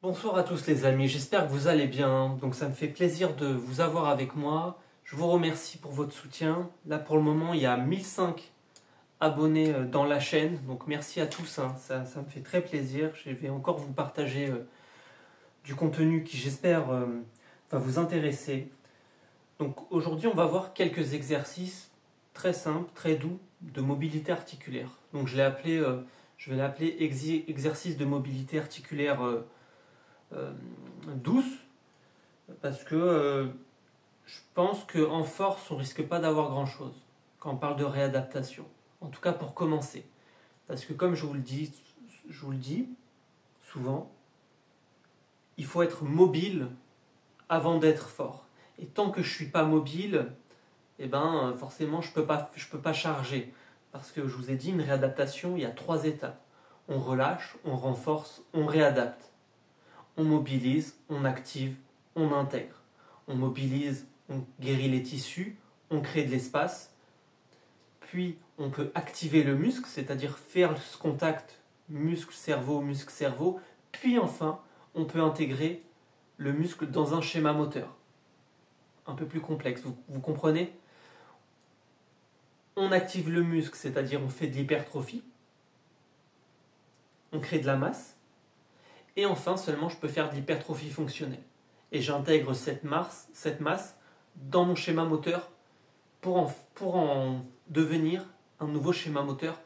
Bonsoir à tous les amis, j'espère que vous allez bien. Donc ça me fait plaisir de vous avoir avec moi. Je vous remercie pour votre soutien. Là pour le moment il y a 1005 abonnés dans la chaîne. Donc merci à tous, hein. Ça me fait très plaisir. Je vais encore vous partager du contenu qui j'espère va vous intéresser. Donc aujourd'hui on va voir quelques exercices très simples, très doux de mobilité articulaire. Donc je vais l'appeler exercice de mobilité articulaire euh, douce parce que je pense qu'en force, on risque pas d'avoir grand-chose quand on parle de réadaptation. En tout cas pour commencer. Parce que comme je vous le dis souvent, il faut être mobile avant d'être fort. Et tant que je suis pas mobile, eh ben forcément je peux pas charger. Parce que je vous ai dit, une réadaptation, il y a 3 étapes. On relâche, on renforce, on réadapte. On mobilise, on active, on intègre. On mobilise, on guérit les tissus, on crée de l'espace, puis on peut activer le muscle, c'est-à-dire faire ce contact muscle-cerveau, puis enfin on peut intégrer le muscle dans un schéma moteur un peu plus complexe, vous comprenez? On active le muscle, c'est-à-dire on fait de l'hypertrophie, on crée de la masse, et enfin seulement je peux faire de l'hypertrophie fonctionnelle. Et j'intègre cette masse dans mon schéma moteur pour en devenir un nouveau schéma moteur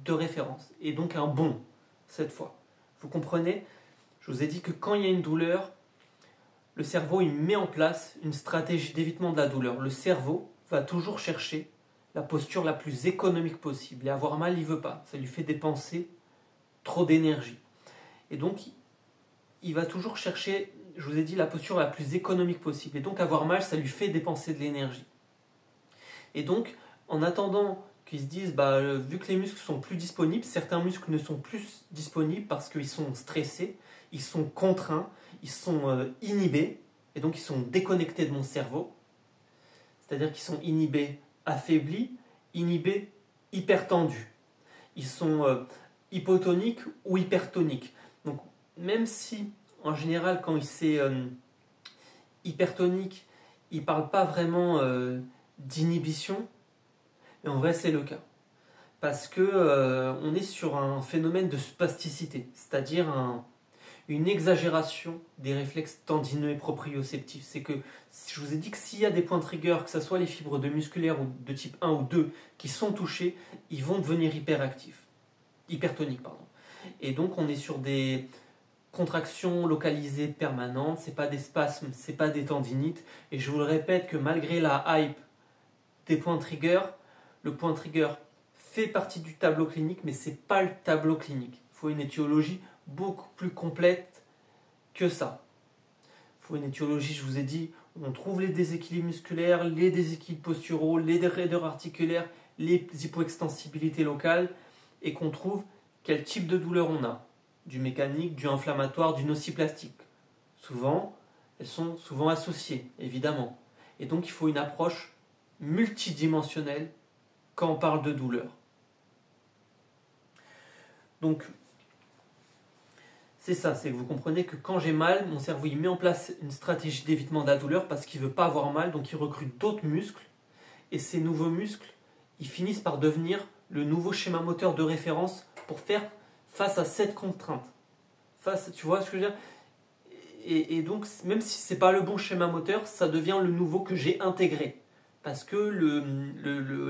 de référence. Et donc un bon, cette fois. Vous comprenez? Je vous ai dit que quand il y a une douleur, le cerveau il met en place une stratégie d'évitement de la douleur. Le cerveau va toujours chercher la posture la plus économique possible. Et avoir mal, il ne veut pas. Ça lui fait dépenser trop d'énergie. Et donc, il va toujours chercher, je vous ai dit, la posture la plus économique possible. Et donc, avoir mal, ça lui fait dépenser de l'énergie. Et donc, en attendant qu'ils se disent, vu que les muscles sont plus disponibles, certains muscles ne sont plus disponibles parce qu'ils sont stressés, ils sont contraints, ils sont inhibés, et donc ils sont déconnectés de mon cerveau. C'est-à-dire qu'ils sont inhibés, affaiblis, inhibés, hypertendus. Ils sont hypotoniques ou hypertoniques. Donc, même si, en général, quand c'est hypertonique, il ne parle pas vraiment d'inhibition, mais en vrai, c'est le cas. Parce que on est sur un phénomène de spasticité, c'est-à-dire une exagération des réflexes tendineux et proprioceptifs. C'est que je vous ai dit que s'il y a des points triggers, que ce soit les fibres de musculaires ou de type 1 ou 2 qui sont touchés, ils vont devenir hypertoniques. Pardon. Et donc on est sur des contractions localisées permanentes, c'est pas des spasmes, c'est pas des tendinites. Et je vous le répète que malgré la hype des points triggers, le point trigger fait partie du tableau clinique, mais c'est pas le tableau clinique. Il faut une étiologie beaucoup plus complète que ça. Il faut une étiologie, je vous ai dit, où on trouve les déséquilibres musculaires, les déséquilibres posturaux, les raideurs articulaires, les hypoextensibilités locales, et qu'on trouve quel type de douleur on a. Du mécanique, du inflammatoire, du nociplastique. Souvent, elles sont souvent associées, évidemment. Et donc il faut une approche multidimensionnelle quand on parle de douleur. Donc, c'est ça, c'est que vous comprenez que quand j'ai mal, mon cerveau il met en place une stratégie d'évitement de la douleur parce qu'il ne veut pas avoir mal, donc il recrute d'autres muscles, et ces nouveaux muscles, ils finissent par devenir le nouveau schéma moteur de référence pour faire face à cette contrainte. Tu vois ce que je veux dire? Et donc, même si ce n'est pas le bon schéma moteur, ça devient le nouveau que j'ai intégré. Parce que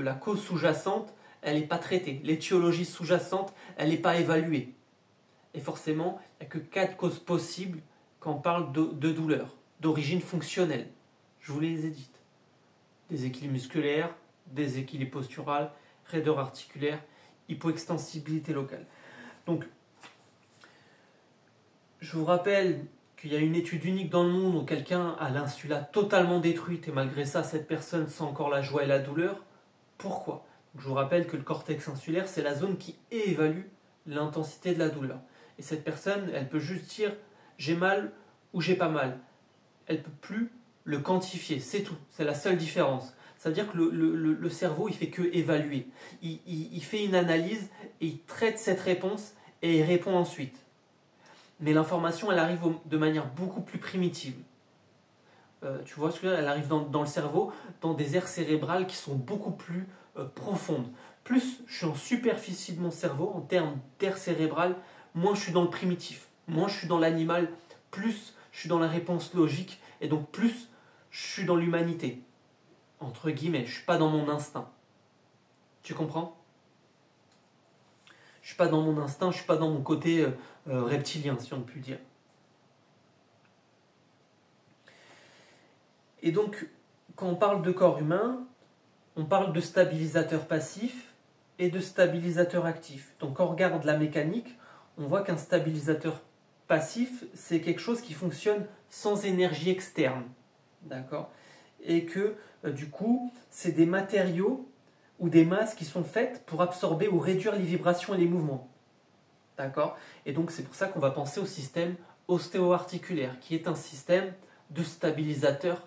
la cause sous-jacente, elle n'est pas traitée. L'étiologie sous-jacente, elle n'est pas évaluée. Et forcément, il n'y a que 4 causes possibles quand on parle de douleur, d'origine fonctionnelle. Je vous les ai dites. Déséquilibre musculaire, déséquilibre postural, raideur articulaire, hypoextensibilité locale. Donc, je vous rappelle qu'il y a une étude unique dans le monde où quelqu'un a l'insula totalement détruite et malgré ça, cette personne sent encore la joie et la douleur. Pourquoi? Je vous rappelle que le cortex insulaire, c'est la zone qui évalue l'intensité de la douleur. Et cette personne, elle peut juste dire j'ai mal ou j'ai pas mal. Elle ne peut plus le quantifier, c'est tout. C'est la seule différence. C'est-à-dire que le cerveau, il fait que évaluer. Il fait une analyse et il traite cette réponse et il répond ensuite. mais l'information, elle arrive de manière beaucoup plus primitive. Tu vois ce que je veux dire? Elle arrive dans le cerveau, dans des aires cérébrales qui sont beaucoup plus profondes. Plus je suis en superficie de mon cerveau, en termes d'air cérébrale, moins je suis dans le primitif, moins je suis dans l'animal, plus je suis dans la réponse logique, et donc plus je suis dans l'humanité. Entre guillemets, je ne suis pas dans mon instinct. Tu comprends? Je ne suis pas dans mon instinct, je ne suis pas dans mon côté reptilien, si on peut dire. Et donc, quand on parle de corps humain, on parle de stabilisateur passif et de stabilisateur actif. Donc, quand on regarde la mécanique, on voit qu'un stabilisateur passif, c'est quelque chose qui fonctionne sans énergie externe. D'accord? Et que, du coup, c'est des matériaux ou des masses qui sont faites pour absorber ou réduire les vibrations et les mouvements. D'accord? Et donc, c'est pour ça qu'on va penser au système ostéo-articulaire, qui est un système de stabilisateur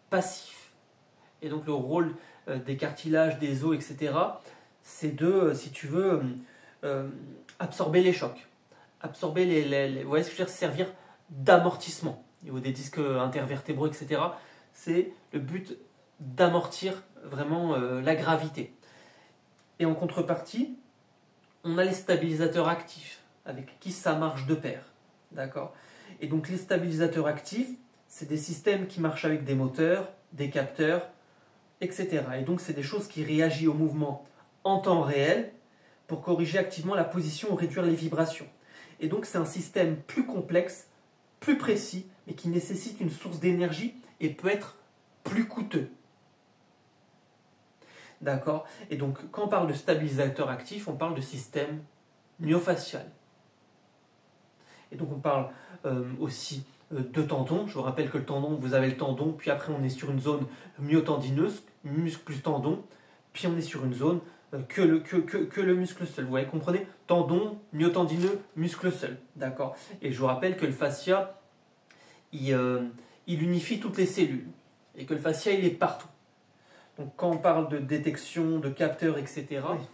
passif. Et donc, le rôle des cartilages, des os, etc., c'est de, si tu veux, absorber les chocs. Absorber vous voyez ce que je veux dire, servir d'amortissement. Au niveau des disques intervertébraux, etc., c'est le but d'amortir vraiment la gravité. Et en contrepartie, on a les stabilisateurs actifs, avec qui ça marche de pair. D'accord? Et donc les stabilisateurs actifs, c'est des systèmes qui marchent avec des moteurs, des capteurs, etc. Et donc c'est des choses qui réagissent au mouvement en temps réel pour corriger activement la position ou réduire les vibrations. Et donc c'est un système plus complexe, plus précis, mais qui nécessite une source d'énergie et peut être plus coûteux. D'accord? Et donc, quand on parle de stabilisateur actif, on parle de système myofascial. Et donc, on parle aussi de tendons. Je vous rappelle que le tendon, vous avez le tendon, puis après, on est sur une zone myotendineuse, muscle plus tendon, puis on est sur une zone que le muscle seul. Vous voyez, comprenez? Tendon, myotendineux, muscle seul. D'accord? Et je vous rappelle que le fascia, il unifie toutes les cellules. Et que le fascia, il est partout. Donc quand on parle de détection, de capteurs, etc. Oui.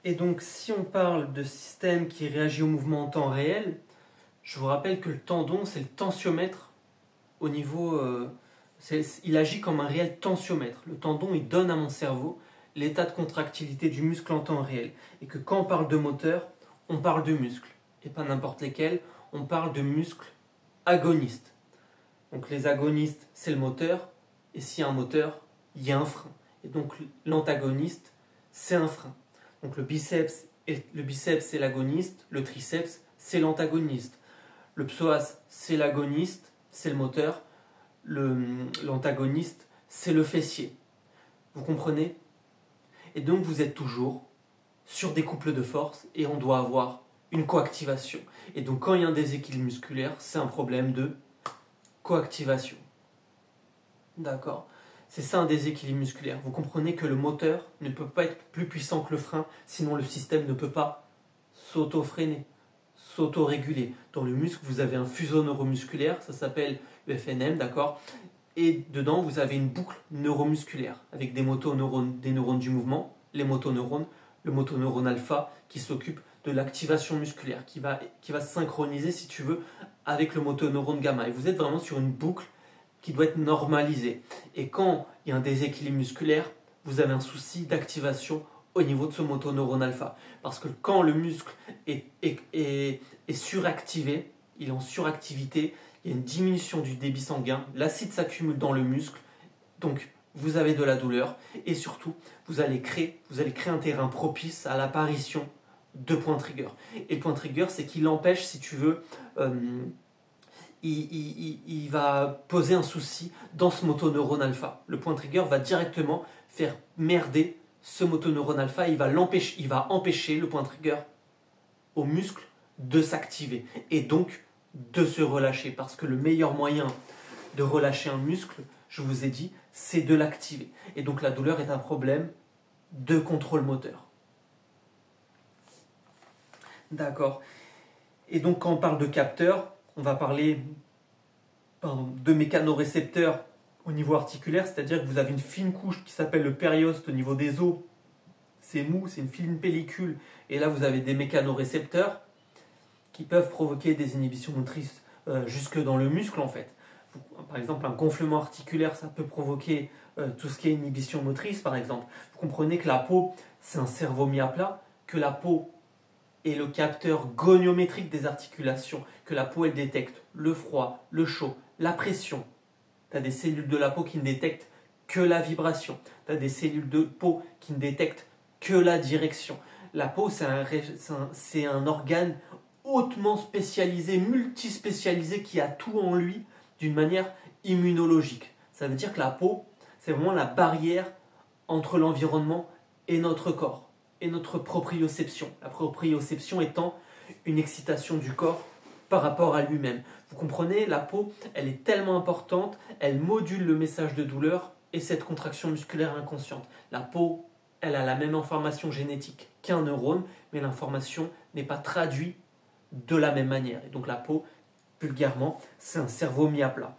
Et donc si on parle de système qui réagit au mouvement en temps réel, je vous rappelle que le tendon, c'est le tensiomètre au niveau... il agit comme un réel tensiomètre. Le tendon, il donne à mon cerveau l'état de contractilité du muscle en temps réel. Et que quand on parle de moteur, on parle de muscles. Et pas n'importe lesquels, on parle de muscles agonistes. Donc les agonistes, c'est le moteur. Et s'il y a un moteur, il y a un frein. Et donc l'antagoniste, c'est un frein. Donc le biceps, c'est l'agoniste, le triceps, c'est l'antagoniste. Le psoas, c'est l'agoniste, c'est le moteur. L'antagoniste, c'est le fessier. Vous comprenez? Et donc vous êtes toujours sur des couples de force et on doit avoir une coactivation. Et donc quand il y a un déséquilibre musculaire, c'est un problème de coactivation. D'accord? C'est ça un déséquilibre musculaire. Vous comprenez que le moteur ne peut pas être plus puissant que le frein, sinon le système ne peut pas s'auto-freiner, s'auto-réguler. Dans le muscle, vous avez un fuseau neuromusculaire, ça s'appelle le FNM, d'accord? Et dedans, vous avez une boucle neuromusculaire avec des motoneurones, des neurones du mouvement, les motoneurones, le motoneurone alpha qui s'occupe de l'activation musculaire, qui va se synchroniser, si tu veux, avec le motoneurone gamma. Et vous êtes vraiment sur une boucle qui doit être normalisée. Et quand il y a un déséquilibre musculaire, vous avez un souci d'activation au niveau de ce motoneurone alpha. Parce que quand le muscle est suractivé, il est en suractivité, il y a une diminution du débit sanguin, l'acide s'accumule dans le muscle, donc vous avez de la douleur, et surtout, vous allez créer un terrain propice à l'apparition de points trigger. Et le point trigger, c'est qu'il empêche, si tu veux, il va poser un souci dans ce motoneurone alpha. Le point trigger va directement faire merder ce motoneurone alpha, il va empêcher le point trigger au muscle de s'activer et donc de se relâcher. Parce que le meilleur moyen de relâcher un muscle, je vous ai dit, c'est de l'activer. Et donc la douleur est un problème de contrôle moteur. D'accord. Et donc quand on parle de capteurs, on va parler de mécanorécepteurs au niveau articulaire, c'est-à-dire que vous avez une fine couche qui s'appelle le périoste au niveau des os. C'est mou, c'est une fine pellicule. Et là, vous avez des mécanorécepteurs qui peuvent provoquer des inhibitions motrices jusque dans le muscle en fait. Par exemple, un gonflement articulaire, ça peut provoquer tout ce qui est inhibition motrice par exemple. Vous comprenez que la peau, c'est un cerveau mis à plat, que la peau est le capteur goniométrique des articulations, que la peau elle détecte le froid, le chaud, la pression. Tu as des cellules de la peau qui ne détectent que la vibration. Tu as des cellules de peau qui ne détectent que la direction. La peau, c'est un organe hautement spécialisé, multispécialisé, qui a tout en lui d'une manière immunologique. Ça veut dire que la peau, c'est vraiment la barrière entre l'environnement et notre corps, et notre proprioception. La proprioception étant une excitation du corps par rapport à lui-même. Vous comprenez, la peau, elle est tellement importante, elle module le message de douleur et cette contraction musculaire inconsciente. La peau, elle a la même information génétique qu'un neurone, mais l'information n'est pas traduite de la même manière. Et donc la peau, vulgairement, c'est un cerveau mis à plat.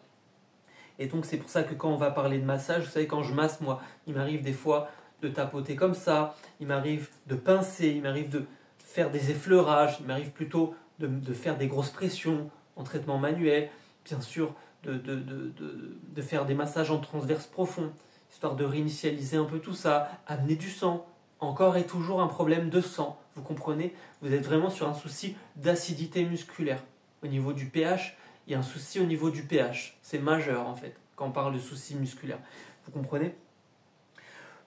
Et donc c'est pour ça que quand on va parler de massage, vous savez, quand je masse, moi, il m'arrive des fois de tapoter comme ça, il m'arrive de pincer, il m'arrive de faire des effleurages, il m'arrive plutôt de faire des grosses pressions en traitement manuel, bien sûr de faire des massages en transverse profond, histoire de réinitialiser un peu tout ça, amener du sang, encore et toujours un problème de sang, vous comprenez? Vous êtes vraiment sur un souci d'acidité musculaire. Au niveau du pH, il y a un souci au niveau du pH, c'est majeur en fait, quand on parle de souci musculaire. Vous comprenez?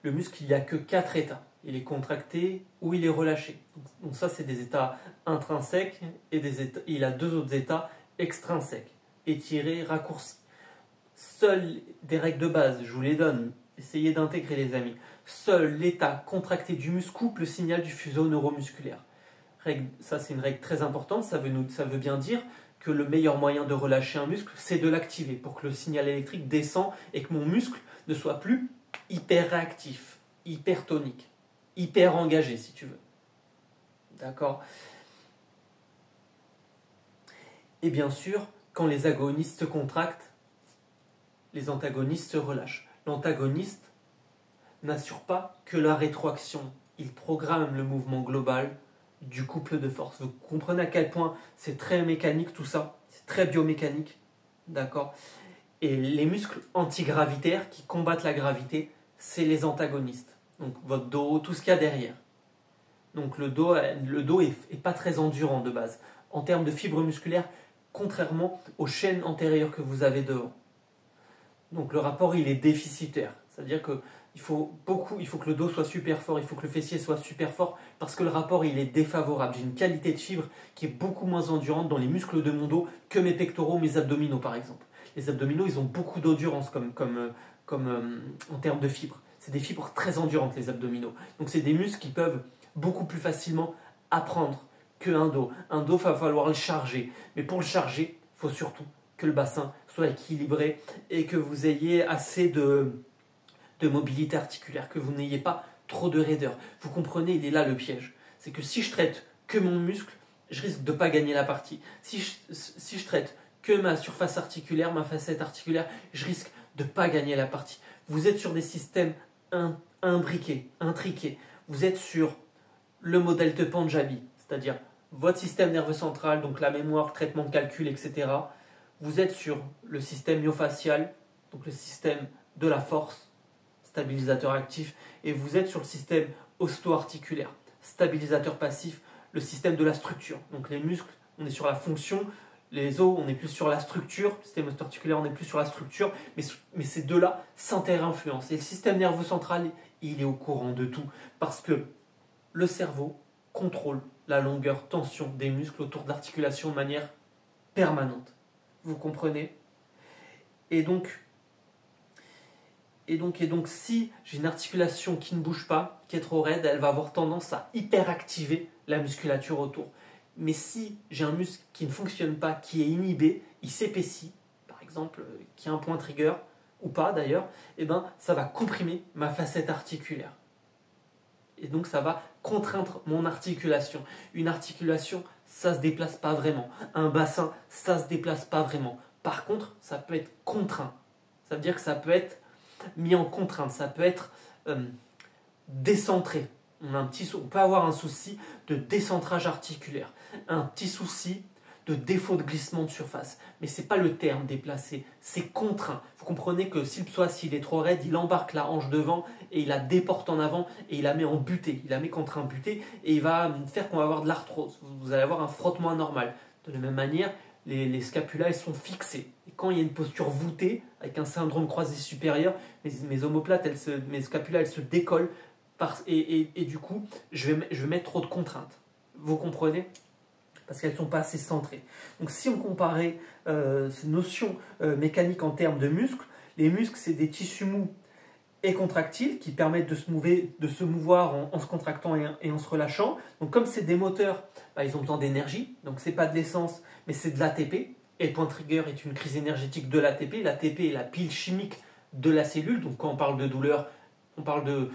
Le muscle, il n'y a que 4 états. Il est contracté ou il est relâché. Donc ça, c'est des états intrinsèques et il a 2 autres états extrinsèques, étirés, raccourcis. Seules des règles de base, je vous les donne, essayez d'intégrer les amis. Seul l'état contracté du muscle coupe le signal du fuseau neuromusculaire. Ça, c'est une règle très importante, ça veut bien dire que le meilleur moyen de relâcher un muscle, c'est de l'activer pour que le signal électrique descend et que mon muscle ne soit plus hyper réactif, hyper tonique, hyper engagé si tu veux. D'accord? Et bien sûr, quand les agonistes se contractent, les antagonistes se relâchent. L'antagoniste n'assure pas que la rétroaction, il programme le mouvement global du couple de force. Vous comprenez à quel point c'est très mécanique tout ça, c'est très biomécanique, d'accord? Et les muscles antigravitaires qui combattent la gravité, c'est les antagonistes. Donc votre dos, tout ce qu'il y a derrière. Donc le dos est pas très endurant de base. En termes de fibres musculaires, contrairement aux chaînes antérieures que vous avez devant. Donc le rapport, il est déficitaire. C'est-à-dire qu'il faut que le dos soit super fort, il faut que le fessier soit super fort, parce que le rapport, il est défavorable. J'ai une qualité de fibre qui est beaucoup moins endurante dans les muscles de mon dos que mes pectoraux, mes abdominaux par exemple. Les abdominaux, ils ont beaucoup d'endurance en termes de fibres. C'est des fibres très endurantes, les abdominaux. Donc c'est des muscles qui peuvent beaucoup plus facilement apprendre qu'un dos. Un dos, il va falloir le charger. Mais pour le charger, il faut surtout que le bassin soit équilibré et que vous ayez assez de mobilité articulaire, que vous n'ayez pas trop de raideur. Vous comprenez, il est là le piège. C'est que si je traite que mon muscle, je risque de ne pas gagner la partie. Si je traite que ma surface articulaire, ma facette articulaire, je risque de ne pas gagner la partie. Vous êtes sur des systèmes intriqués. Vous êtes sur le modèle de Panjabi, c'est-à-dire votre système nerveux central, donc la mémoire, traitement de calcul, etc. Vous êtes sur le système myofacial, donc le système de la force, stabilisateur actif, et vous êtes sur le système osto-articulaire, stabilisateur passif, le système de la structure. Donc les muscles, on est sur la fonction, les os, on est plus sur la structure, le système osto-articulaire, on est plus sur la structure, mais ces deux-là s'inter-influencent. Et le système nerveux central, il est au courant de tout, parce que le cerveau contrôle la longueur, tension des muscles autour de l'articulation de manière permanente. Vous comprenez? Et donc, si j'ai une articulation qui ne bouge pas, qui est trop raide, elle va avoir tendance à hyperactiver la musculature autour. Mais si j'ai un muscle qui ne fonctionne pas, qui est inhibé, il s'épaissit, par exemple, qui a un point trigger, ou pas d'ailleurs, et ben, ça va comprimer ma facette articulaire. Et donc ça va contraindre mon articulation. Une articulation, ça ne se déplace pas vraiment. Un bassin, ça ne se déplace pas vraiment. Par contre, ça peut être contraint. Ça veut dire que ça peut être mis en contrainte, ça peut être décentré. on peut avoir un souci de décentrage articulaire, un petit souci de défaut de glissement de surface. Mais ce n'est pas le terme déplacé, c'est contraint. Vous comprenez que si le psoas, s'il est trop raide, il embarque la hanche devant et il la déporte en avant et il la met en butée. Il la met contre un butée et il va faire qu'on va avoir de l'arthrose. Vous allez avoir un frottement anormal. De la même manière, les scapulas elles sont fixées. Et quand il y a une posture voûtée, avec un syndrome croisé supérieur, mes omoplates, mes scapulas, elles se décollent et du coup, je vais mettre trop de contraintes. Vous comprenez ? Parce qu'elles ne sont pas assez centrées. Donc si on comparait ces notions mécaniques en termes de muscles, les muscles, c'est des tissus mous et contractiles qui permettent de se mouvoir en se contractant et en se relâchant. Donc comme c'est des moteurs, ils ont besoin d'énergie. Donc ce n'est pas de l'essence, mais c'est de l'ATP. Et le point trigger est une crise énergétique de l'ATP. L'ATP est la pile chimique de la cellule. Donc quand on parle de douleur, on parle de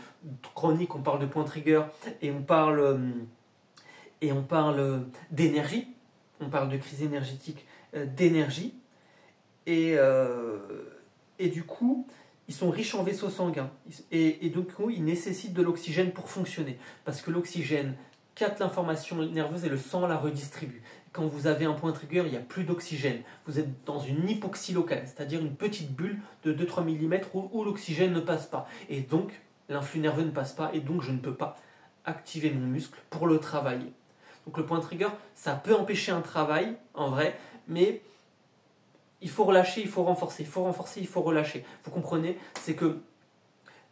chronique, on parle de point trigger et on parle d'énergie. On parle de crise énergétique d'énergie. Et du coup, ils sont riches en vaisseaux sanguins. Et du coup, ils nécessitent de l'oxygène pour fonctionner. Parce que l'oxygène capte l'information nerveuse et le sang la redistribue. Quand vous avez un point trigger, il n'y a plus d'oxygène. Vous êtes dans une hypoxie locale, c'est-à-dire une petite bulle de 2-3 mm où l'oxygène ne passe pas. Et donc, l'influx nerveux ne passe pas et donc je ne peux pas activer mon muscle pour le travailler. Donc le point trigger, ça peut empêcher un travail, en vrai, mais il faut relâcher, il faut renforcer, il faut renforcer, il faut relâcher. Vous comprenez ? C'est que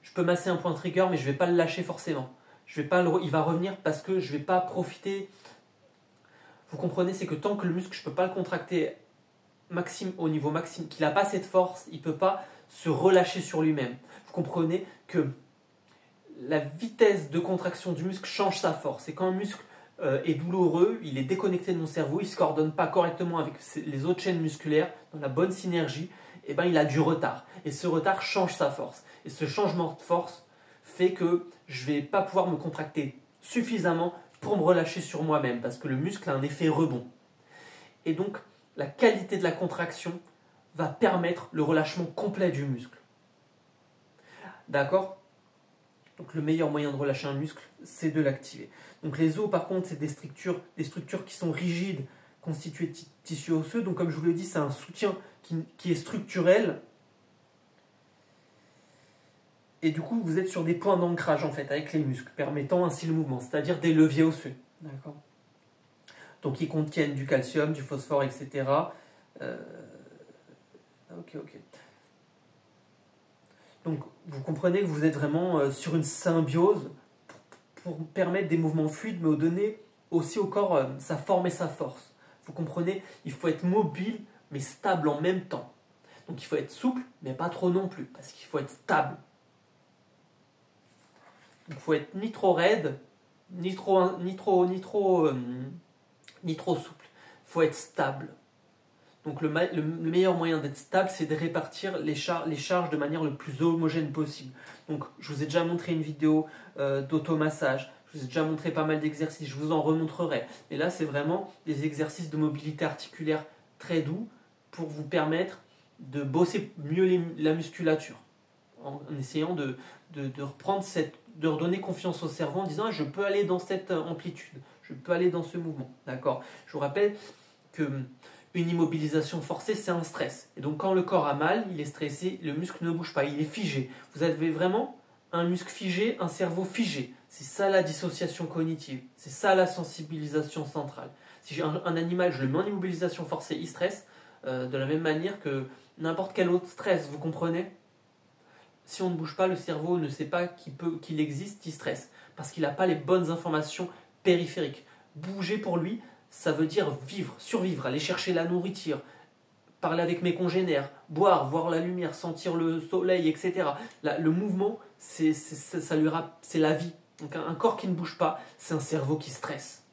je peux masser un point trigger, mais je ne vais pas le lâcher forcément. Il va revenir parce que je ne vais pas profiter. Vous comprenez ? C'est que tant que le muscle, je ne peux pas le contracter au niveau maximum, qu'il n'a pas cette force, il ne peut pas se relâcher sur lui-même. Vous comprenez que la vitesse de contraction du muscle change sa force. Et quand un muscle est douloureux, il est déconnecté de mon cerveau, il ne se coordonne pas correctement avec les autres chaînes musculaires, dans la bonne synergie, et il a du retard. Et ce retard change sa force. Et ce changement de force fait que je ne vais pas pouvoir me contracter suffisamment pour me relâcher sur moi-même, parce que le muscle a un effet rebond. Et donc, la qualité de la contraction va permettre le relâchement complet du muscle. D'accord ? Donc le meilleur moyen de relâcher un muscle, c'est de l'activer. Donc les os, par contre, c'est des structures qui sont rigides, constituées de tissus osseux. Donc comme je vous l'ai dit, c'est un soutien qui est structurel. Et du coup, vous êtes sur des points d'ancrage en fait avec les muscles, permettant ainsi le mouvement, c'est-à-dire des leviers osseux. D'accord ? Donc ils contiennent du calcium, du phosphore, etc. Ok. Donc vous comprenez que vous êtes vraiment sur une symbiose pour permettre des mouvements fluides, mais donner aussi au corps sa forme et sa force. Vous comprenez ? Il faut être mobile, mais stable en même temps. Donc il faut être souple, mais pas trop non plus, parce qu'il faut être stable. Donc il faut être ni trop raide, ni trop souple. Il faut être stable. Donc le meilleur moyen d'être stable, c'est de répartir les charges de manière le plus homogène possible. Donc je vous ai déjà montré une vidéo d'automassage, je vous ai déjà montré pas mal d'exercices, je vous en remontrerai. Et là, c'est vraiment des exercices de mobilité articulaire très doux pour vous permettre de bosser mieux la musculature, en essayant de reprendre de redonner confiance au cerveau en disant je peux aller dans cette amplitude, je peux aller dans ce mouvement. D'accord ? Je vous rappelle que une immobilisation forcée, c'est un stress. Et donc quand le corps a mal, il est stressé, le muscle ne bouge pas, il est figé. Vous avez vraiment un muscle figé, un cerveau figé. C'est ça la dissociation cognitive. C'est ça la sensibilisation centrale. Si j'ai un animal, je le mets en immobilisation forcée, il stresse, de la même manière que n'importe quel autre stress, vous comprenez ? Si on ne bouge pas, le cerveau ne sait pas qu'il existe, il stresse. Parce qu'il n'a pas les bonnes informations périphériques. Bouger pour lui, ça veut dire vivre, survivre, aller chercher la nourriture, parler avec mes congénères, boire, voir la lumière, sentir le soleil, etc. Le mouvement, c'est la vie. Donc un corps qui ne bouge pas, c'est un cerveau qui stresse.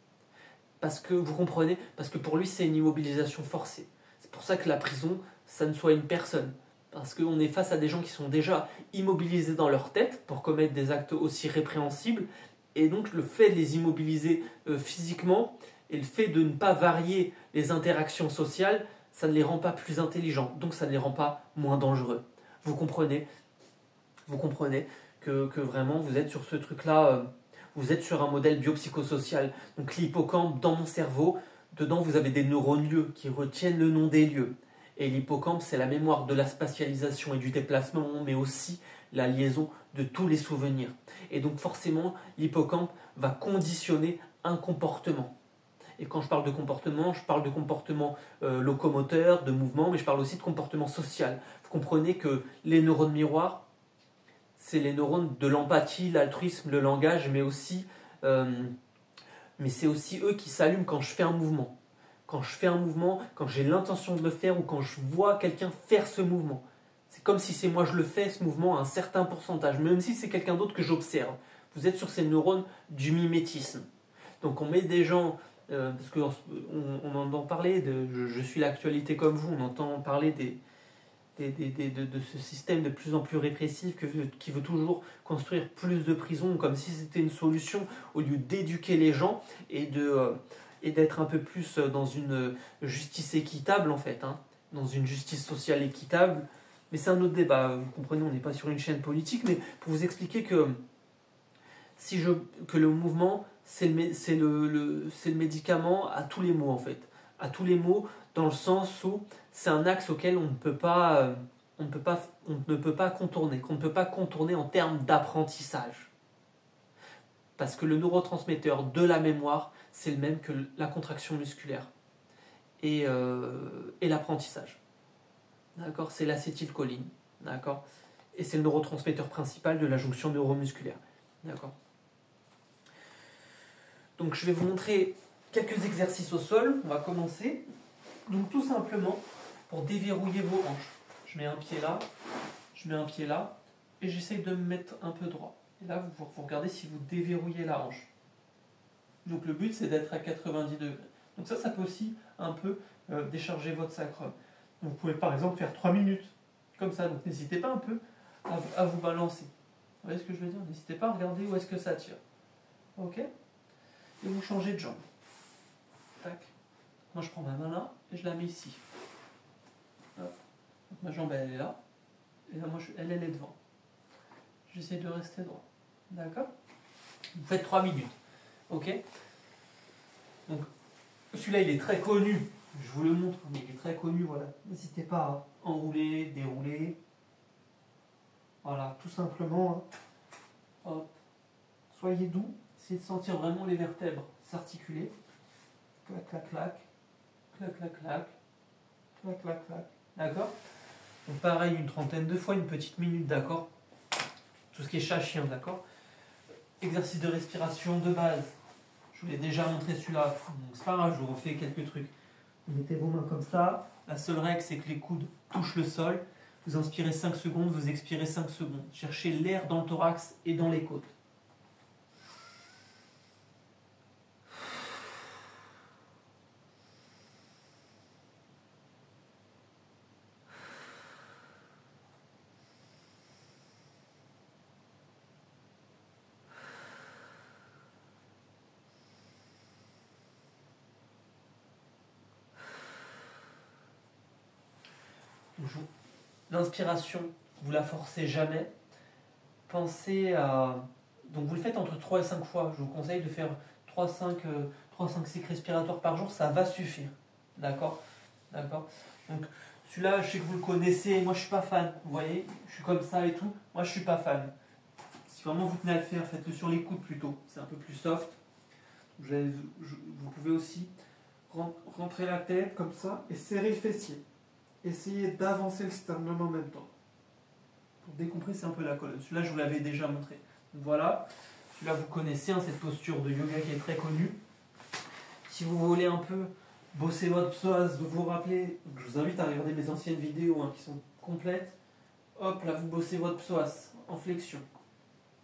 Parce que, vous comprenez ? Parce que pour lui, c'est une immobilisation forcée. C'est pour ça que la prison, ça ne soit une personne. Parce qu'on est face à des gens qui sont déjà immobilisés dans leur tête pour commettre des actes aussi répréhensibles. Et donc le fait de les immobiliser physiquement et le fait de ne pas varier les interactions sociales, ça ne les rend pas plus intelligents. Donc ça ne les rend pas moins dangereux. Vous comprenez que vraiment vous êtes sur ce truc-là Vous êtes sur un modèle biopsychosocial. Donc l'hippocampe, dans mon cerveau, dedans vous avez des neurones lieux qui retiennent le nom des lieux. Et l'hippocampe, c'est la mémoire de la spatialisation et du déplacement, mais aussi la liaison de tous les souvenirs. Et donc forcément, l'hippocampe va conditionner un comportement. Et quand je parle de comportement locomoteur, de mouvement, mais je parle aussi de comportement social. Vous comprenez que les neurones miroirs, c'est les neurones de l'empathie, l'altruisme, le langage, mais c'est aussi eux qui s'allument quand je fais un mouvement. Quand je fais un mouvement, quand j'ai l'intention de le faire ou quand je vois quelqu'un faire ce mouvement. C'est comme si c'est moi je le fais, ce mouvement, à un certain pourcentage, même si c'est quelqu'un d'autre que j'observe. Vous êtes sur ces neurones du mimétisme. Donc on met des gens, parce qu'on on entend parler, je suis l'actualité comme vous, on entend parler de ce système de plus en plus répressif qui veut toujours construire plus de prisons, comme si c'était une solution, au lieu d'éduquer les gens et d'être un peu plus dans une justice équitable en fait, hein, dans une justice sociale équitable. Mais c'est un autre débat, vous comprenez, on n'est pas sur une chaîne politique, mais pour vous expliquer que, que le mouvement, c'est le médicament à tous les maux en fait. À tous les maux, dans le sens où c'est un axe auquel on ne peut pas contourner, qu'on ne peut pas contourner en termes d'apprentissage. Parce que le neurotransmetteur de la mémoire, c'est le même que la contraction musculaire et l'apprentissage. D'accord, c'est l'acétylcholine. D'accord, et c'est le neurotransmetteur principal de la jonction neuromusculaire. D'accord. Donc je vais vous montrer quelques exercices au sol. On va commencer. Donc tout simplement, pour déverrouiller vos hanches. Je mets un pied là, je mets un pied là, et j'essaye de me mettre un peu droit. Et là, vous regardez si vous déverrouillez la hanche. Donc le but, c'est d'être à 90 degrés. Donc ça peut aussi un peu décharger votre sacrum. Donc vous pouvez par exemple faire 3 minutes, comme ça. Donc n'hésitez pas un peu à vous balancer. Vous voyez ce que je veux dire? N'hésitez pas à regarder où est-ce que ça tire. Ok? Et vous changez de jambe. Tac. Moi, je prends ma main là et je la mets ici. Hop. Donc, ma jambe, elle est là. Et là, moi, elle est devant. J'essaie de rester droit. D'accord? Vous faites 3 minutes. Ok? Donc, celui-là, il est très connu. Je vous le montre, mais il est très connu. Voilà. N'hésitez pas à enrouler, dérouler. Voilà, tout simplement. Hop. Soyez doux. Essayez de sentir vraiment les vertèbres s'articuler. Clac, clac, clac. Clac, clac, clac. Clac, clac, clac. D'accord? Donc pareil, une trentaine de fois, une petite minute, d'accord? Tout ce qui est chat-chien, d'accord? Exercice de respiration de base. Je vous l'ai déjà montré celui-là. C'est pas grave, je vous refais quelques trucs. Vous mettez vos mains comme ça. La seule règle, c'est que les coudes touchent le sol. Vous inspirez 5 secondes, vous expirez 5 secondes. Cherchez l'air dans le thorax et dans les côtes. L'inspiration, vous la forcez jamais. Pensez à... Donc vous le faites entre 3 et 5 fois. Je vous conseille de faire 3-5 cycles respiratoires par jour. Ça va suffire. D'accord? D'accord? Donc celui-là, je sais que vous le connaissez. Moi, je suis pas fan. Vous voyez? Je suis comme ça et tout. Moi, je suis pas fan. Si vraiment vous tenez à le faire, faites-le sur les coudes plutôt. C'est un peu plus soft. Vous pouvez aussi rentrer la tête comme ça et serrer le fessier. Essayez d'avancer le sternum en même temps. Pour décompresser un peu la colonne. Celui-là, je vous l'avais déjà montré. Donc voilà. Celui-là, vous connaissez, hein, cette posture de yoga qui est très connue. Si vous voulez un peu bosser votre psoas, de vous rappeler, je vous invite à regarder mes anciennes vidéos qui sont complètes. Hop, là, vous bossez votre psoas en flexion.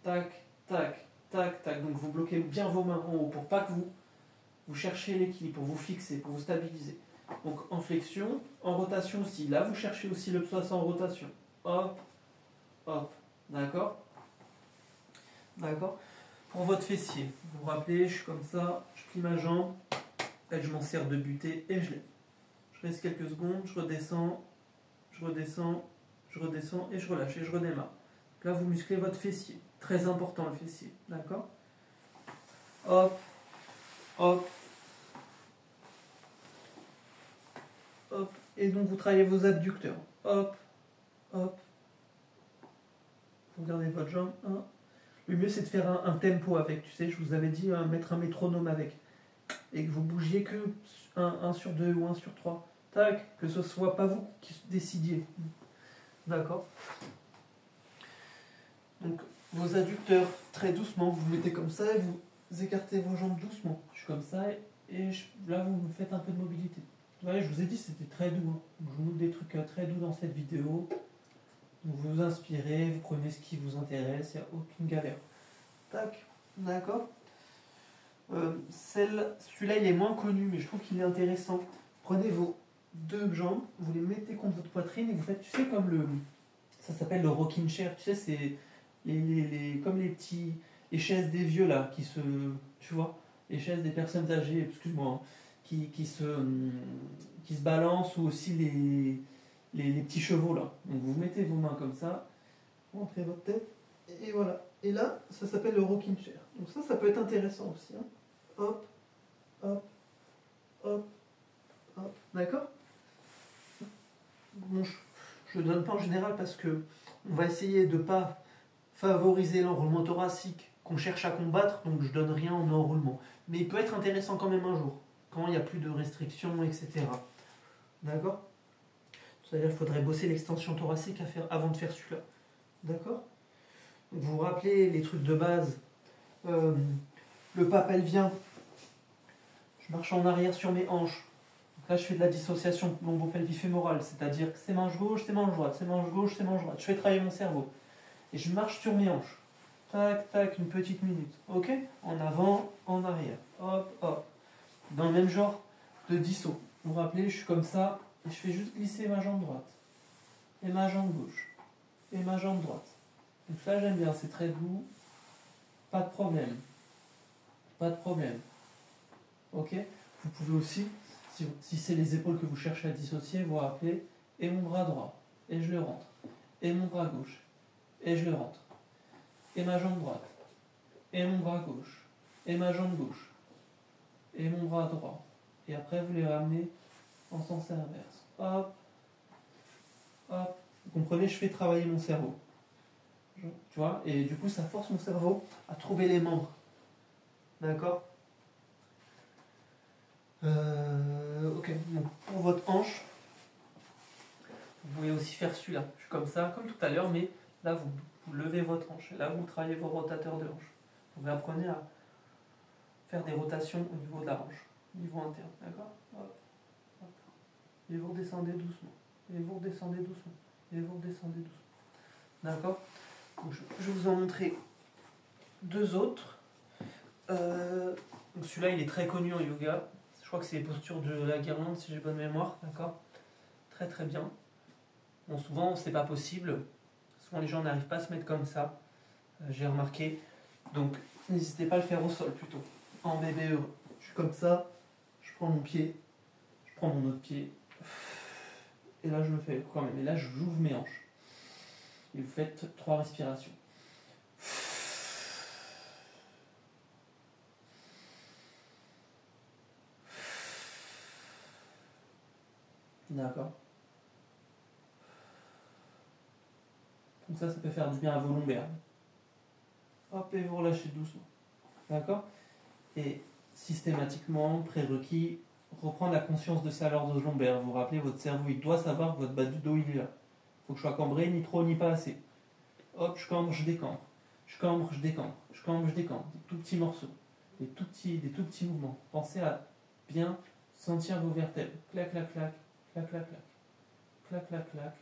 Tac, tac, tac, tac. Donc vous bloquez bien vos mains en haut pour pas que vous cherchiez l'équilibre, pour vous fixer, pour vous stabiliser. Donc en flexion, en rotation aussi. Là, vous cherchez aussi le psoas en rotation. Hop, hop. D'accord? D'accord? Pour votre fessier, vous vous rappelez, je suis comme ça, je plie ma jambe, là je m'en sers de butée et je lève. Je reste quelques secondes, je redescends, je redescends, je redescends et je relâche et je redémarre. Là, vous musclez votre fessier. Très important le fessier. D'accord? hop, hop, hop. Et donc vous travaillez vos abducteurs. Hop, hop. Vous regardez votre jambe. Hein. Le mieux c'est de faire un tempo avec. Tu sais, je vous avais dit mettre un métronome avec. Et que vous bougiez que 1 sur 2 ou 1 sur 3. Tac, que ce soit pas vous qui décidiez. D'accord. Donc vos adducteurs, très doucement, vous mettez comme ça et vous écartez vos jambes doucement. Je suis comme ça et là vous me faites un peu de mobilité. Ouais, je vous ai dit c'était très doux. Hein. Je vous montre des trucs très doux dans cette vidéo. Donc vous vous inspirez, vous prenez ce qui vous intéresse, il n'y a aucune galère. Tac, d'accord. Celui-là il est moins connu mais je trouve qu'il est intéressant. Prenez vos 2 jambes, vous les mettez contre votre poitrine et vous faites, tu sais, comme ça s'appelle le rocking chair, tu sais, c'est comme les chaises des vieux là, tu vois, les chaises des personnes âgées, excuse-moi, hein, qui se balancent, ou aussi les petits chevaux là. Donc vous mettez vos mains comme ça, vous rentrez votre tête, et voilà. Et là, ça s'appelle le rocking chair. Donc ça peut être intéressant aussi. Hein. Hop, hop, hop, hop, d'accord. Bon, je ne donne pas en général parce que on va essayer de ne pas favoriser l'enroulement thoracique qu'on cherche à combattre, donc je donne rien en enroulement. Mais il peut être intéressant quand même un jour, quand il n'y a plus de restrictions, etc. D'accord. C'est-à-dire qu'il faudrait bosser l'extension thoracique avant de faire celui-là. D'accord. Vous vous rappelez les trucs de base. Le pas pelvien. Je marche en arrière sur mes hanches. Là, je fais de la dissociation lombo-pelvifémorale, c'est-à-dire que c'est manche gauche, c'est manche droite, c'est manche gauche, c'est manche droite. Je fais travailler mon cerveau. Et je marche sur mes hanches. Tac, tac, une petite minute. Ok. En avant, en arrière. Hop, hop. Dans le même genre de disso. Vous vous rappelez, je suis comme ça, et je fais juste glisser ma jambe droite. Et ma jambe gauche. Et ma jambe droite. Donc ça, j'aime bien, c'est très doux. Pas de problème. Pas de problème. Ok. Vous pouvez aussi, si c'est les épaules que vous cherchez à dissocier, vous rappelez, et mon bras droit, et je le rentre. Et mon bras gauche, et je le rentre. Et ma jambe droite, et mon bras gauche, et ma jambe gauche, et mon bras droit. Et après, vous les ramenez en sens inverse. Hop, hop. Vous comprenez, je fais travailler mon cerveau. Tu vois, et du coup, ça force mon cerveau à trouver les membres. D'accord. Ok, donc pour votre hanche, vous pouvez aussi faire celui-là. Je suis comme ça, comme tout à l'heure, mais là, vous levez votre hanche. Là, vous travaillez vos rotateurs de hanche. Vous apprenez à faire des rotations au niveau de la hanche, au niveau interne. D'accord. Hop, hop. Et vous redescendez doucement. Et vous redescendez doucement. Et vous redescendez doucement. D'accord. Je vais vous en montrer 2 autres. Donc celui-là, il est très connu en yoga. Je crois que c'est les postures de la guirlande, si j'ai bonne mémoire. D'accord. Très très bien. Bon, souvent, c'est pas possible. Souvent, les gens n'arrivent pas à se mettre comme ça. J'ai remarqué. Donc, n'hésitez pas à le faire au sol plutôt. En bébé heureux. Je suis comme ça. Je prends mon pied. Je prends mon autre pied. Et là, je le fais quand même. Et là, j'ouvre mes hanches. Et vous faites 3 respirations. D'accord. Donc ça peut faire du bien à vos lombaires. Hop, et vous relâchez doucement. D'accord. Et systématiquement, prérequis, reprendre la conscience de ça lors de lombaires. Vous vous rappelez, votre cerveau, il doit savoir que votre bas du dos, il est là. Il faut que je sois cambré, ni trop, ni pas assez. Hop, je cambre, je décambre. Je cambre, je décambre. Je cambre, je décambre. Des tout petits morceaux. Des tout petits mouvements. Pensez à bien sentir vos vertèbres. Clac, clac, clac. Clac, clac, clac. Clac, clac, clac.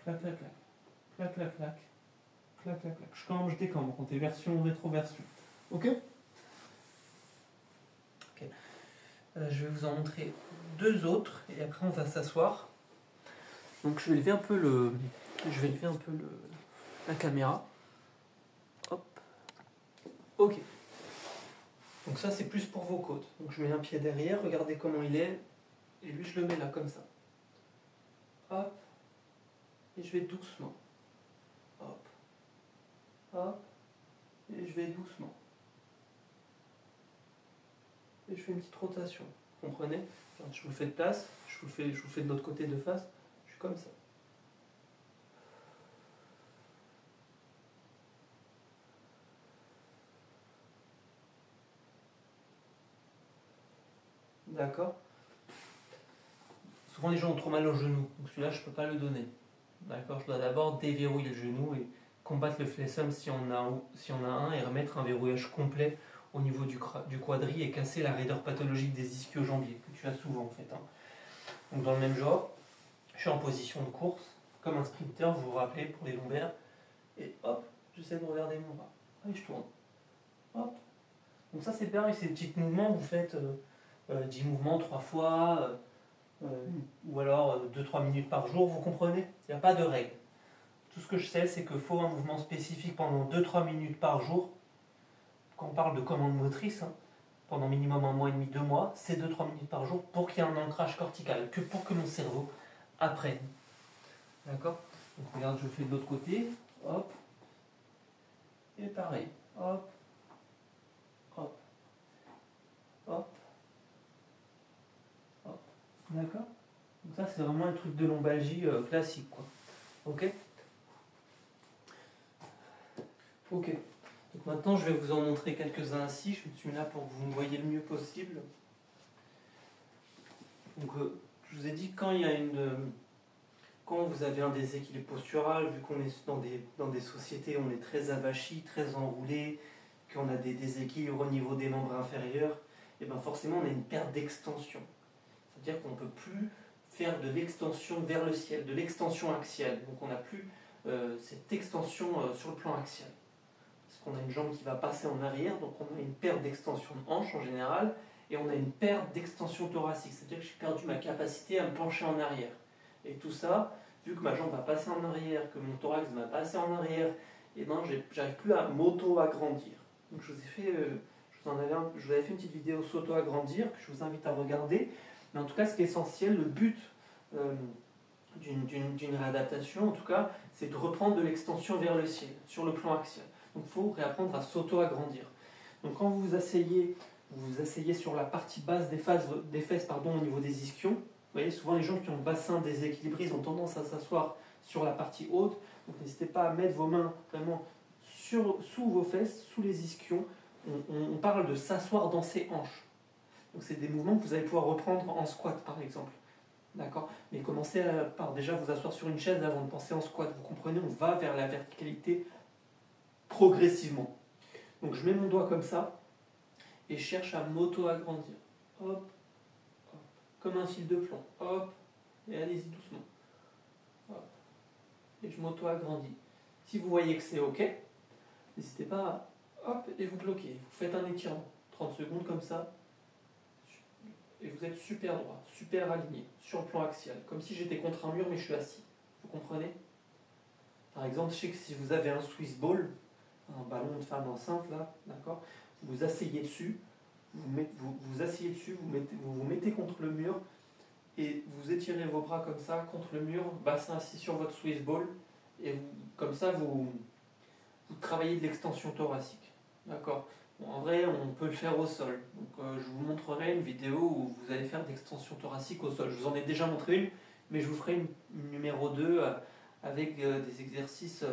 Clac, clac, clac. Clac, clac, clac. Clac, clac, clac. Je cambre, je décambre. On fait version, rétroversion. Ok. Ok. Je vais vous en montrer 2 autres et après on va s'asseoir. Donc je vais lever un peu la caméra. Hop. Ok. Donc ça c'est plus pour vos côtes. Donc je mets un pied derrière, regardez comment il est. Et lui je le mets là comme ça. Hop. Et je vais doucement. Hop. Hop. Et je vais doucement. et je fais une petite rotation. Vous comprenez? Je vous le fais de place, je vous le fais de l'autre côté de face, je suis comme ça. D'accord? Souvent les gens ont trop mal au genou, donc celui-là je ne peux pas le donner. D'accord? Je dois d'abord déverrouiller le genou et combattre le flessum si on a un et remettre un verrouillage complet au niveau du quadri et casser la raideur pathologique des ischio-jambiers que tu as souvent en fait. Hein. Donc dans le même genre, je suis en position de course, comme un sprinter, vous vous rappelez, pour les lombaires, et hop, j'essaie de regarder mon bras. Et je tourne. Hop. Donc ça c'est pareil, c'est des petits mouvements, vous faites 10 mouvements 3 fois, ou alors 2-3 minutes par jour, vous comprenez? Il n'y a pas de règle. Tout ce que je sais, c'est qu'il faut un mouvement spécifique pendant 2-3 minutes par jour. Quand on parle de commande motrice, hein, pendant minimum 1 mois et demi, 2 mois, c'est 2-3 minutes par jour pour qu'il y ait un ancrage cortical, pour que mon cerveau apprenne. D'accord? Donc regarde, je fais de l'autre côté, hop, et pareil, hop, hop, hop, hop. D'accord? Donc ça, c'est vraiment un truc de lombalgie classique, quoi. Ok? Ok. Donc maintenant, je vais vous en montrer quelques-uns ainsi. Je me suis mis là pour que vous me voyez le mieux possible. Donc, je vous ai dit, quand vous avez un déséquilibre postural, vu qu'on est dans des sociétés où on est très avachi, très enroulé, qu'on a des déséquilibres au niveau des membres inférieurs, et bien forcément, on a une perte d'extension. C'est-à-dire qu'on ne peut plus faire de l'extension vers le ciel, de l'extension axiale. Donc, on n'a plus cette extension sur le plan axial. Parce qu'on a une jambe qui va passer en arrière, donc on a une perte d'extension de hanche en général, et on a une perte d'extension thoracique, c'est-à-dire que j'ai perdu ma capacité à me pencher en arrière. Et tout ça, vu que ma jambe va passer en arrière, que mon thorax va passer en arrière, et ben j'arrive plus à m'auto-agrandir. Donc je vous avais fait une petite vidéo s'auto-agrandir, que je vous invite à regarder, mais en tout cas ce qui est essentiel, le but d'une réadaptation, en tout cas, c'est de reprendre de l'extension vers le ciel, sur le plan axial. Donc il faut réapprendre à s'auto-agrandir. Donc quand vous vous asseyez sur la partie basse des fesses au niveau des ischions. Vous voyez, souvent les gens qui ont le bassin déséquilibré, ils ont tendance à s'asseoir sur la partie haute. Donc n'hésitez pas à mettre vos mains vraiment sous vos fesses, sous les ischions. On parle de s'asseoir dans ses hanches. Donc c'est des mouvements que vous allez pouvoir reprendre en squat par exemple. D'accord? Mais commencez par déjà vous asseoir sur une chaise avant de penser en squat. Vous comprenez, on va vers la verticalité progressivement. Donc je mets mon doigt comme ça et je cherche à m'auto-agrandir. Hop, hop, comme un fil de plomb. Hop, et allez-y doucement. Hop, et je m'auto-agrandis. Si vous voyez que c'est OK, n'hésitez pas à hop, et vous bloquez. Vous faites un étirement. 30 secondes comme ça. Et vous êtes super droit, super aligné, sur le plan axial. Comme si j'étais contre un mur mais je suis assis. Vous comprenez? Par exemple, je sais que si vous avez un Swiss ball, un ballon de femme enceinte, là, d'accord, vous vous asseyez dessus, vous asseyez dessus, vous vous mettez contre le mur et vous étirez vos bras comme ça contre le mur, bassin assis sur votre Swiss ball, et comme ça vous travaillez de l'extension thoracique. D'accord. Bon, en vrai, on peut le faire au sol. Donc, je vous montrerai une vidéo où vous allez faire de l'extension thoracique au sol. Je vous en ai déjà montré une, mais je vous ferai une numéro 2 avec des exercices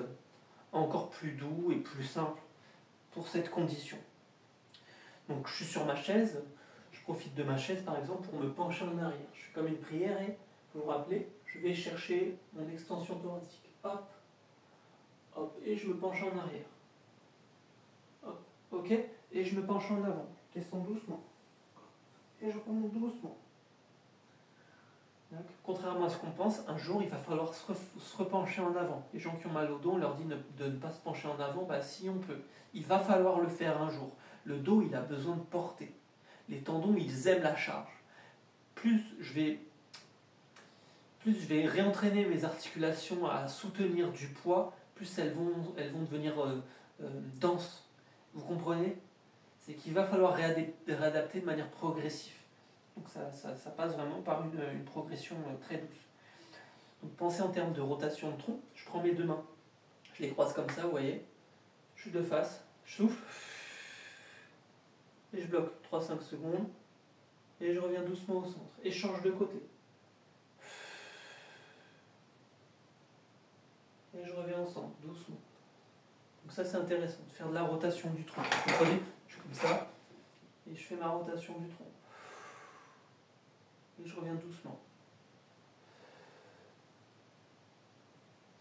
encore plus doux et plus simples pour cette condition. Donc je suis sur ma chaise, je profite de ma chaise par exemple pour me pencher en arrière. Je fais comme une prière et, vous vous rappelez, je vais chercher mon extension thoracique. Hop, hop, et je me penche en arrière. Hop, ok, et je me penche en avant. Je descends doucement. Et je remonte doucement. Donc, contrairement à ce qu'on pense, un jour il va falloir se repencher en avant. Les gens qui ont mal au dos, on leur dit de ne pas se pencher en avant, bah si on peut. Il va falloir le faire un jour. Le dos, il a besoin de porter. Les tendons, ils aiment la charge. Plus je vais réentraîner mes articulations à soutenir du poids, plus elles vont devenir denses. Vous comprenez? C'est qu'il va falloir réadapter de manière progressive. Donc ça passe vraiment par une progression très douce. Donc pensez en termes de rotation de tronc. Je prends mes deux mains, je les croise comme ça, vous voyez. Je suis de face, je souffle. Et je bloque 3-5 secondes. Et je reviens doucement au centre. Et je change de côté. Et je reviens au centre, doucement. Donc ça c'est intéressant, de faire de la rotation du tronc. Vous comprenez? Je suis comme ça. Et je fais ma rotation du tronc. Et je reviens doucement.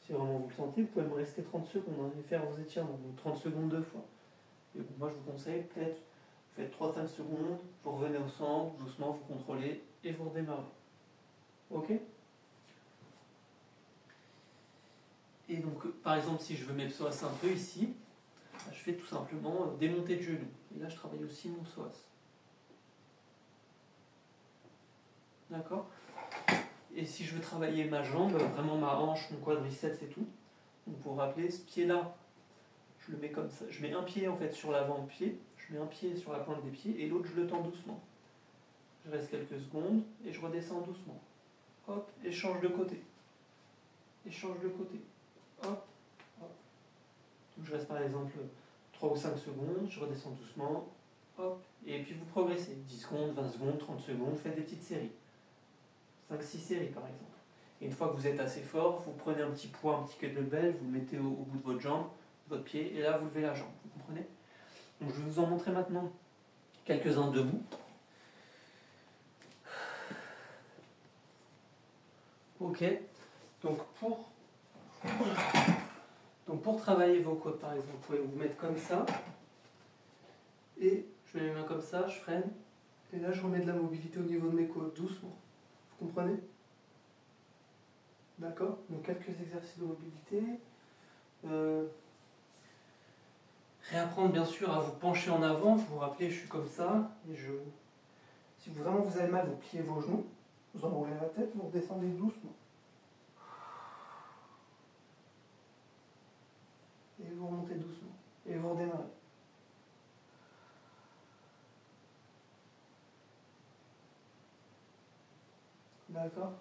Si vraiment vous le sentez, vous pouvez me rester 30 secondes hein, et faire vos étirements. Donc 30 secondes deux fois. Et bon, moi je vous conseille peut-être, vous faites 3-5 secondes, vous revenez au centre, doucement vous contrôlez et vous redémarrez. Ok? Et donc par exemple si je veux mes psoas un peu ici, je fais tout simplement démonter de genou. Et là je travaille aussi mon psoas. D'accord? Et si je veux travailler ma jambe, vraiment ma hanche, mon quadriceps et tout, donc pour rappeler, ce pied-là, je le mets comme ça. Je mets un pied en fait sur l'avant-pied, je mets un pied sur la pointe des pieds et l'autre je le tends doucement. Je reste quelques secondes et je redescends doucement. Hop, et je change de côté. Et je change de côté. Hop, hop. Donc je reste par exemple 3 ou 5 secondes, je redescends doucement. Hop, et puis vous progressez. 10 secondes, 20 secondes, 30 secondes, faites des petites séries. 5-6 séries par exemple. Et une fois que vous êtes assez fort, vous prenez un petit poids, un petit kettlebell, vous le mettez au bout de votre jambe, de votre pied, et là vous levez la jambe. Vous comprenez? Donc je vais vous en montrer maintenant quelques-uns debout. Ok. Donc pour travailler vos côtes par exemple, vous pouvez vous mettre comme ça. Et je mets mes mains comme ça, je freine. Et là je remets de la mobilité au niveau de mes côtes, doucement. Vous comprenez? D'accord? Donc quelques exercices de mobilité. Réapprendre bien sûr à vous pencher en avant. Vous vous rappelez, je suis comme ça. Et si vraiment vous avez mal, vous pliez vos genoux. Vous enroulez la tête, vous redescendez doucement. Et vous remontez doucement. Et vous redémarrez. D'accord?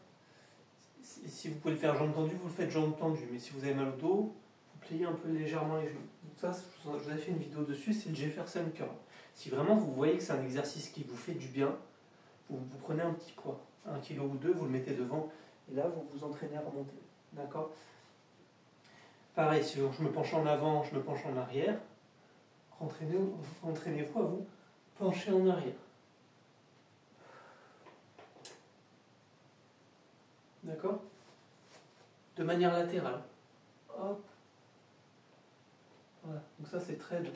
Si vous pouvez le faire jambes tendues, vous le faites jambes tendues. Mais si vous avez mal au dos, vous pliez un peu légèrement les genoux. Donc ça, je vous avais fait une vidéo dessus, c'est le Jefferson Curl. Si vraiment vous voyez que c'est un exercice qui vous fait du bien, vous prenez un petit poids, 1 kg ou 2, vous le mettez devant, et là vous vous entraînez à remonter. D'accord? Pareil, si je me penche en avant, je me penche en arrière, entraînez-vous à vous pencher en arrière. D'accord? De manière latérale. Hop. Voilà. Donc ça c'est très bien.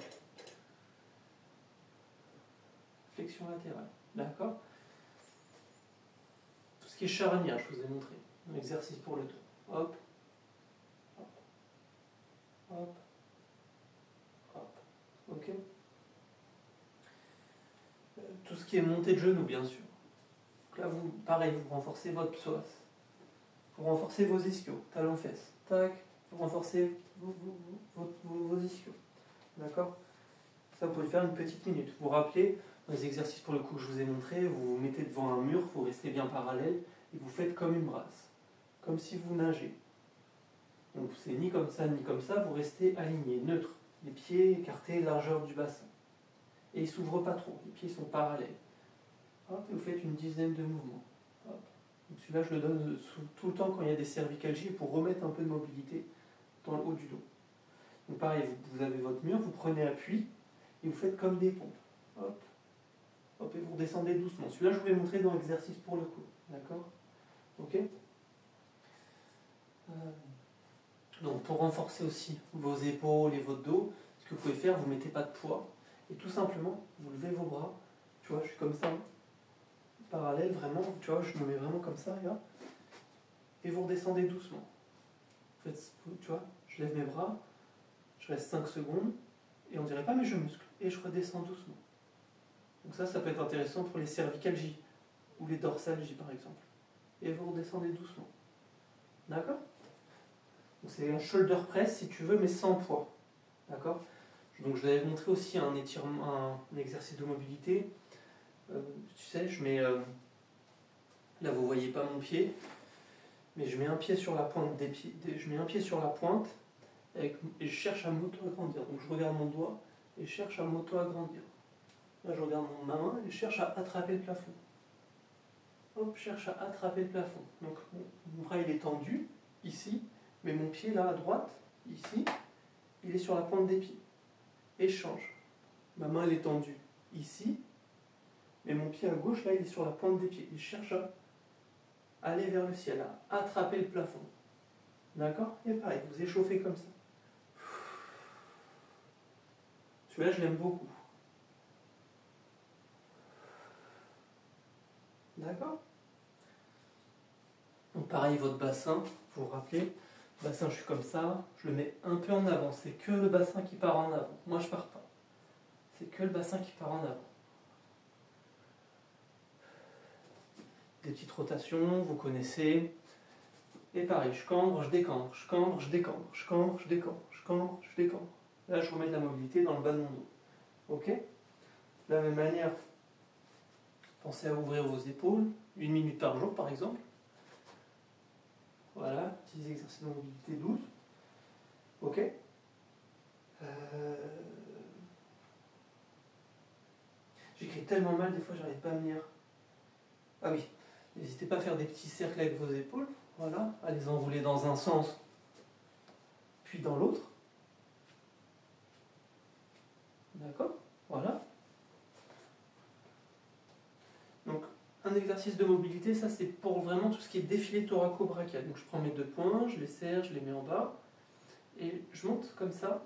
Flexion latérale. D'accord? Tout ce qui est charnière, je vous ai montré. Un exercice pour le dos. Hop. Hop. Hop. Hop. Ok? Tout ce qui est montée de genoux, bien sûr. Donc là, pareil, vous renforcez votre psoas. Vous renforcez vos ischios, talons-fesses. Tac. Vous renforcez vos ischios. D'accord? Ça, vous pouvez le faire une petite minute. Vous vous rappelez, dans les exercices pour le coup que je vous ai montré, vous vous mettez devant un mur, vous restez bien parallèle, et vous faites comme une brasse. Comme si vous nagez. Donc c'est ni comme ça, ni comme ça, vous restez aligné, neutre. Les pieds écartés, largeur du bassin. Et ils ne s'ouvrent pas trop, les pieds sont parallèles. Hop, et vous faites une dizaine de mouvements. Hop. Donc celui-là, je le donne tout le temps quand il y a des cervicalgies pour remettre un peu de mobilité dans le haut du dos. Donc pareil, vous avez votre mur, vous prenez appui et vous faites comme des pompes. Hop, hop, et vous redescendez doucement. Celui-là, je vous l'ai montré dans l'exercice pour le coup. D'accord? Ok? Donc pour renforcer aussi vos épaules et votre dos, ce que vous pouvez faire, vous ne mettez pas de poids. Et tout simplement, vous levez vos bras. Tu vois, je suis comme ça. Parallèle, vraiment. Tu vois, je me mets vraiment comme ça, regarde. Et vous redescendez doucement. En fait, tu vois, je lève mes bras, je reste 5 secondes, et on dirait pas, mais je muscle. Et je redescends doucement. Donc ça peut être intéressant pour les cervicalgies, ou les dorsalgies par exemple. Et vous redescendez doucement. D'accord? Donc c'est un shoulder press si tu veux, mais sans poids. D'accord? Donc je vous avais montré aussi un étirement, un exercice de mobilité. Tu sais, je mets... là vous voyez pas mon pied, mais je mets un pied sur la pointe des pieds. Je mets un pied sur la pointe, et je cherche à m'auto-agrandir. Donc je regarde mon doigt, et je cherche à m'auto-agrandir. Là je regarde ma main, et je cherche à attraper le plafond. hop, cherche à attraper le plafond. Donc mon bras il est tendu, ici, mais mon pied là à droite, ici, il est sur la pointe des pieds. Et je change. Ma main elle est tendue ici, mais mon pied à gauche là il est sur la pointe des pieds. Et je cherche à aller vers le ciel, à attraper le plafond. D'accord? Et pareil, vous échauffez comme ça. Celui-là, je l'aime beaucoup. D'accord? Donc pareil, votre bassin, vous vous rappelez, bassin, je suis comme ça, je le mets un peu en avant. C'est que le bassin qui part en avant. Moi, je pars pas. C'est que le bassin qui part en avant. Des petites rotations, vous connaissez. Et pareil, je cambre, je décambre, je cambre, je décambre, je cambre, je décambre, je cambre, je décambre. Là, je remets de la mobilité dans le bas de mon dos. Ok? De la même manière, pensez à ouvrir vos épaules, 1 minute par jour par exemple. Voilà, petits exercices de mobilité douce. Ok? J'écris tellement mal, des fois j'arrive pas à me lire. Ah oui, n'hésitez pas à faire des petits cercles avec vos épaules. Voilà, à les enrouler dans un sens, puis dans l'autre. D'accord? Voilà. Donc, un exercice de mobilité, ça c'est pour vraiment tout ce qui est défilé thoraco-brachial. Donc je prends mes 2 poings, je les serre, je les mets en bas, et je monte comme ça,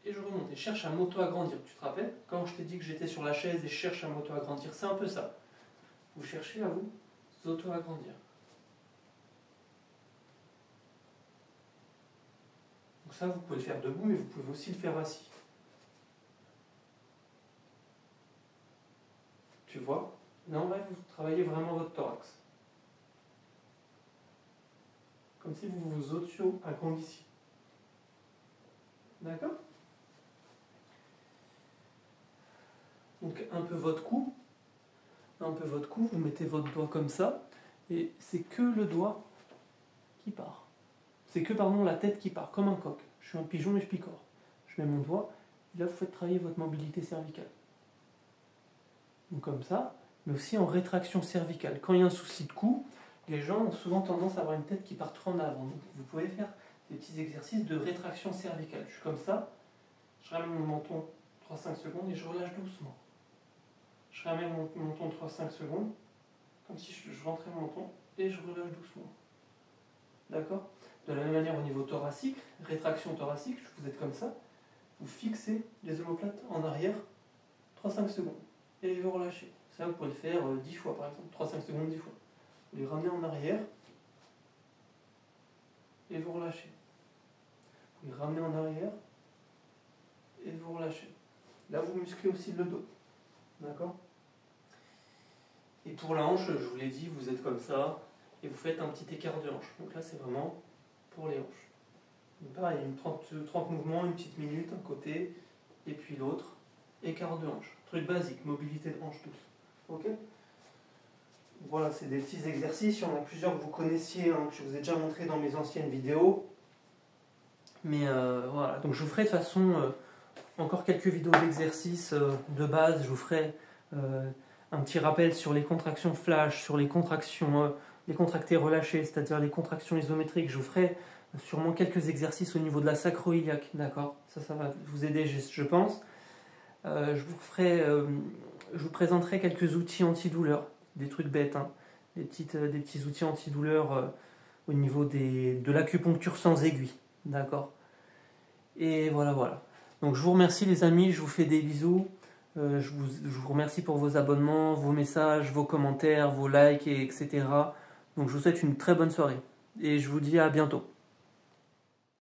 et je remonte. Et je cherche à m'auto-agrandir. Tu te rappelles? Quand je t'ai dit que j'étais sur la chaise et je cherche à m'auto-agrandir, c'est un peu ça. Vous cherchez à vous auto-agrandir. Donc ça, vous pouvez le faire debout, mais vous pouvez aussi le faire assis. Tu vois? Là, en vrai, vous travaillez vraiment votre thorax. Comme si vous vous auto-agrandissiez. D'accord? Donc un peu votre cou. Un peu votre cou, vous mettez votre doigt comme ça. Et c'est que le doigt qui part. C'est que, pardon, la tête qui part, comme un coq. Je suis un pigeon et je picore. Je mets mon doigt, et là vous faites travailler votre mobilité cervicale. Donc comme ça, mais aussi en rétraction cervicale. Quand il y a un souci de cou, les gens ont souvent tendance à avoir une tête qui part trop en avant. Donc vous pouvez faire des petits exercices de rétraction cervicale. Je suis comme ça, je ramène mon menton 3-5 secondes et je relâche doucement. Je ramène mon menton 3-5 secondes, comme si je rentrais mon menton et je relâche doucement. D'accord? De la même manière au niveau thoracique, rétraction thoracique, vous êtes comme ça, vous fixez les omoplates en arrière 3-5 secondes et vous relâchez. Ça, vous pouvez le faire 10 fois par exemple, 3-5 secondes 10 fois. Vous les ramenez en arrière et vous relâchez. Vous les ramenez en arrière et vous relâchez. Là, vous musclez aussi le dos. D'accord? Et pour la hanche, je vous l'ai dit, vous êtes comme ça et vous faites un petit écart de hanche. Donc là, c'est vraiment pour les hanches. Donc pareil, 30 mouvements, une petite minute, un côté, et puis l'autre, écart de hanche. Truc basique, mobilité de hanche tous. Ok? Voilà, c'est des petits exercices. Il y en a plusieurs que vous connaissiez, hein, que je vous ai déjà montré dans mes anciennes vidéos. Mais voilà, donc je vous ferai de toute façon encore quelques vidéos d'exercices de base. Je vous ferai un petit rappel sur les contractions flash, sur les contractions, les contractés relâchés, c'est-à-dire les contractions isométriques. Je vous ferai sûrement quelques exercices au niveau de la sacro-iliaque, d'accord? Ça va vous aider, je pense. Je vous présenterai quelques outils antidouleurs, des trucs bêtes, hein, des petits outils antidouleurs au niveau de l'acupuncture sans aiguille, d'accord? Et voilà. Donc je vous remercie les amis, je vous fais des bisous. Je vous remercie pour vos abonnements, vos messages, vos commentaires, vos likes, etc. Donc je vous souhaite une très bonne soirée. Et je vous dis à bientôt.